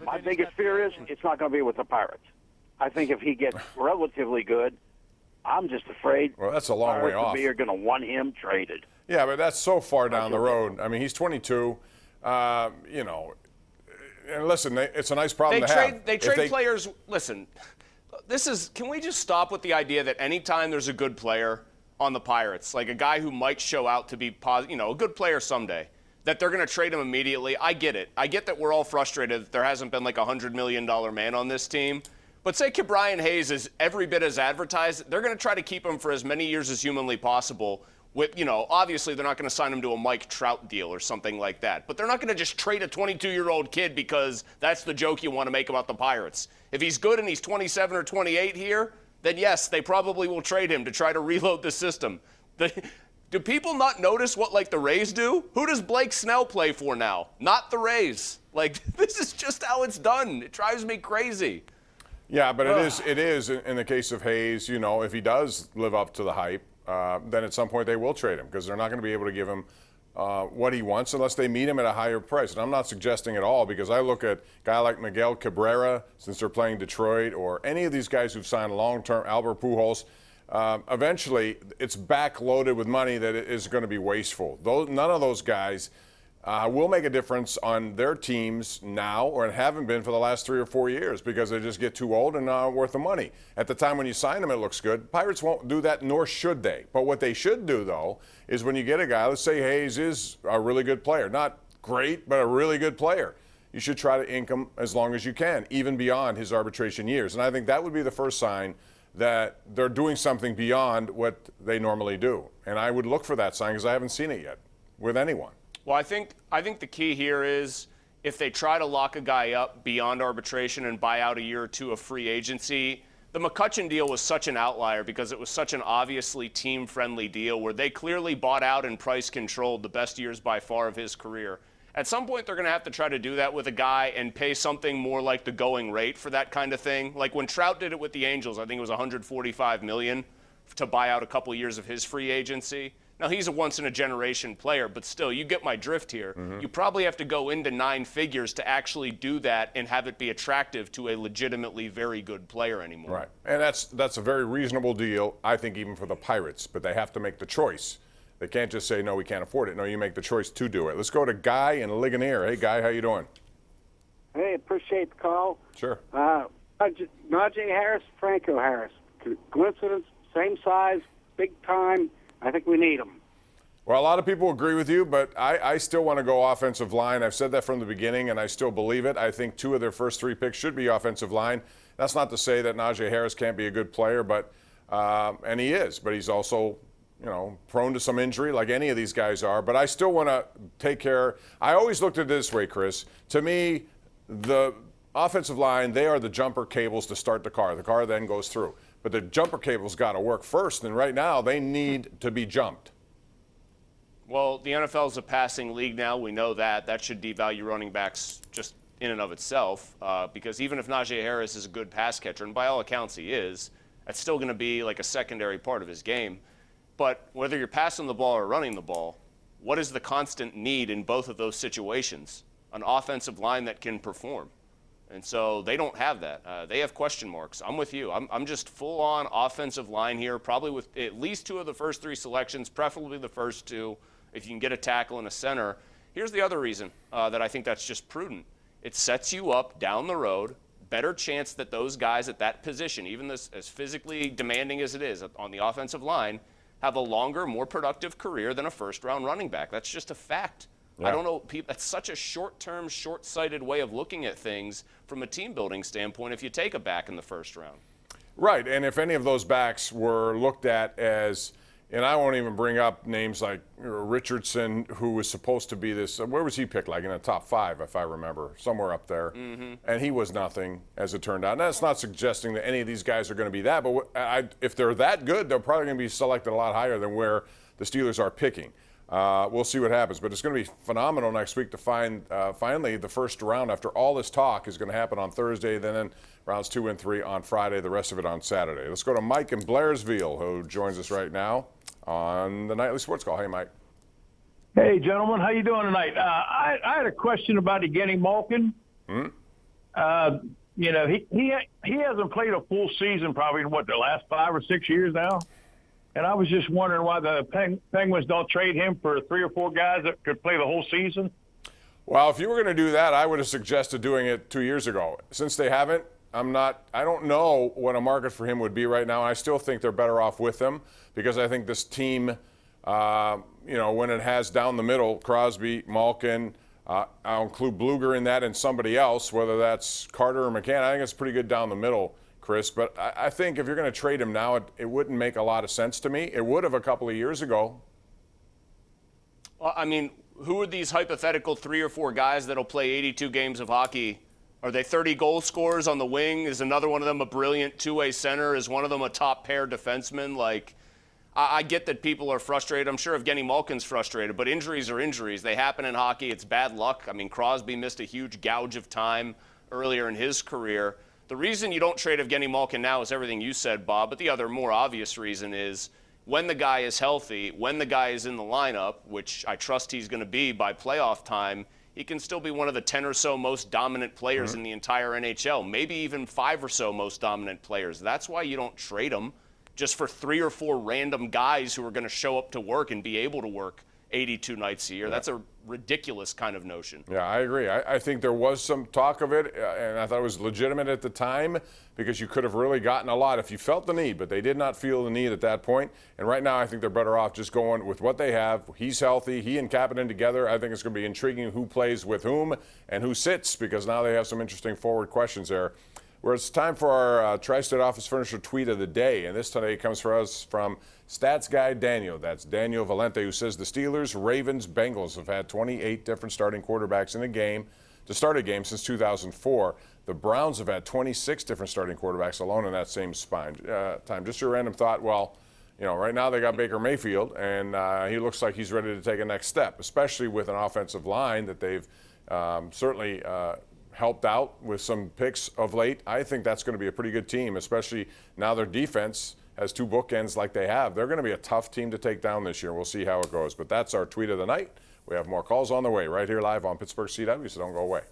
My biggest fear is it's not going to be with the Pirates. I think if he gets relatively good, I'm just afraid. Well, that's a long way off. Are going to want him traded. Yeah, but that's so far down the road. I mean, he's 22. You know, and listen, it's a nice problem to have. They trade players. Listen, can we just stop with the idea that anytime there's a good player on the Pirates, like a guy who might show out to be a good player someday, that they're going to trade him immediately? I get it. I get that we're all frustrated that there hasn't been like a $100 million man on this team. But say Ke'Bryan Hayes is every bit as advertised, they're going to try to keep him for as many years as humanly possible. With, obviously they're not going to sign him to a Mike Trout deal or something like that. But they're not going to just trade a 22-year-old kid because that's the joke you want to make about the Pirates. If he's good and he's 27 or 28 here, then yes, they probably will trade him to try to reload the system. Do people not notice what, the Rays do? Who does Blake Snell play for now? Not the Rays. This is just how it's done. It drives me crazy. Yeah, but it is in the case of Hayes, if he does live up to the hype, then at some point they will trade him because they're not going to be able to give him what he wants unless they meet him at a higher price. And I'm not suggesting at all, because I look at a guy like Miguel Cabrera, since they're playing Detroit, or any of these guys who've signed long-term, Albert Pujols. Eventually, it's backloaded with money that is going to be wasteful. None of those guys will make a difference on their teams now, or haven't been for the last 3 or 4 years, because they just get too old and not worth the money. At the time when you sign them, it looks good. Pirates won't do that, nor should they. But what they should do, though, is when you get a guy, let's say Hayes is a really good player. Not great, but a really good player. You should try to ink him as long as you can, even beyond his arbitration years. And I think that would be the first sign that they're doing something beyond what they normally do. And I would look for that sign, because I haven't seen it yet with anyone. Well, I think the key here is if they try to lock a guy up beyond arbitration and buy out a year or two of free agency. The McCutchen deal was such an outlier because it was such an obviously team-friendly deal where they clearly bought out and price controlled the best years by far of his career. At some point, they're going to have to try to do that with a guy and pay something more like the going rate for that kind of thing. Like when Trout did it with the Angels, I think it was $145 million to buy out a couple years of his free agency. Now, he's a once-in-a-generation player, but still, you get my drift here. Mm-hmm. You probably have to go into 9 figures to actually do that and have it be attractive to a legitimately very good player anymore. Right, and that's a very reasonable deal, I think, even for the Pirates, but they have to make the choice. They can't just say, no, we can't afford it. No, you make the choice to do it. Let's go to Guy in Ligonier. Hey, Guy, how you doing? Hey, appreciate the call. Sure. Najee Harris, Franco Harris. Coincidence, same size, big time. I think we need them. Well, a lot of people agree with you, but I still want to go offensive line. I've said that from the beginning, and I still believe it. I think 2 of their first 3 picks should be offensive line. That's not to say that Najee Harris can't be a good player, but and he is, but he's also, prone to some injury like any of these guys are. But I still want to take care. I always looked at it this way, Chris. To me, the offensive line, they are the jumper cables to start the car. The car then goes through. But the jumper cable's got to work first, and right now they need to be jumped. Well, the NFL is a passing league now. We know that. That should devalue running backs just in and of itself, because even if Najee Harris is a good pass catcher, and by all accounts he is, that's still going to be like a secondary part of his game. But whether you're passing the ball or running the ball, what is the constant need in both of those situations? An offensive line that can perform. And so they don't have that. They have question marks. I'm with you. I'm just full-on offensive line here, probably with at least 2 of the first 3 selections, preferably the first 2, if you can get a tackle and a center. Here's the other reason that I think that's just prudent. It sets you up down the road, better chance that those guys at that position, even as physically demanding as it is on the offensive line, have a longer, more productive career than a first-round running back. That's just a fact. Yeah. I don't know. That's such a short-term, short-sighted way of looking at things from a team-building standpoint if you take a back in the first round. Right, and if any of those backs were looked at as, and I won't even bring up names like Richardson, who was supposed to be this, where was he picked, like in the top 5, if I remember, somewhere up there. Mm-hmm. And he was nothing, as it turned out. And that's not suggesting that any of these guys are going to be that, but if they're that good, they're probably going to be selected a lot higher than where the Steelers are picking. We'll see what happens, but it's going to be phenomenal next week to find finally the first round after all this talk is going to happen on Thursday, then rounds 2 and 3 on Friday, the rest of it on Saturday. Let's go to Mike in Blairsville, who joins us right now on the Nightly Sports Call. Hey, Mike. Hey, gentlemen. How you doing tonight? I had a question about Evgeny Malkin. Hmm? He hasn't played a full season probably in the last 5 or 6 years now. And I was just wondering why the Penguins don't trade him for 3 or 4 guys that could play the whole season. Well, if you were going to do that, I would have suggested doing it 2 years ago. Since they haven't, I don't know what a market for him would be right now. And I still think they're better off with him because I think this team, when it has down the middle, Crosby, Malkin, I'll include Bluger in that and somebody else, whether that's Carter or McCann. I think it's pretty good down the middle, Chris. But I think if you're going to trade him now, it wouldn't make a lot of sense to me. It would have a couple of years ago. Well, I mean, who are these hypothetical 3 or 4 guys that'll play 82 games of hockey? Are they 30 goal scorers on the wing? Is another one of them a brilliant two-way center? Is one of them a top pair defenseman? I get that people are frustrated. I'm sure Evgeny Malkin's frustrated, but injuries are injuries. They happen in hockey. It's bad luck. I mean, Crosby missed a huge gouge of time earlier in his career. The reason you don't trade Evgeny Malkin now is everything you said, Bob, but the other more obvious reason is when the guy is healthy, when the guy is in the lineup, which I trust he's going to be by playoff time, he can still be one of the 10 or so most dominant players in the entire NHL, maybe even 5 or so most dominant players. That's why you don't trade him just for 3 or 4 random guys who are going to show up to work and be able to work 82 nights a year. Yeah. That's a ridiculous kind of notion. Yeah, I agree. I think there was some talk of it, and I thought it was legitimate at the time because you could have really gotten a lot if you felt the need, but they did not feel the need at that point. And right now I think they're better off just going with what they have. He's healthy. He and Kapanen together. I think it's going to be intriguing who plays with whom and who sits because now they have some interesting forward questions there. Where it's time for our Tri-State Office Furniture Tweet of the Day. And this today comes for us from Stats Guy Daniel. That's Daniel Valente, who says the Steelers, Ravens, Bengals have had 28 different starting quarterbacks in a game to start a game since 2004. The Browns have had 26 different starting quarterbacks alone in that same time. Just your random thought, right now they got Baker Mayfield, and he looks like he's ready to take a next step, especially with an offensive line that they've certainly helped out with some picks of late. I think that's going to be a pretty good team, especially now their defense has 2 bookends like they have. They're going to be a tough team to take down this year. We'll see how it goes. But that's our tweet of the night. We have more calls on the way right here live on Pittsburgh CW, so don't go away.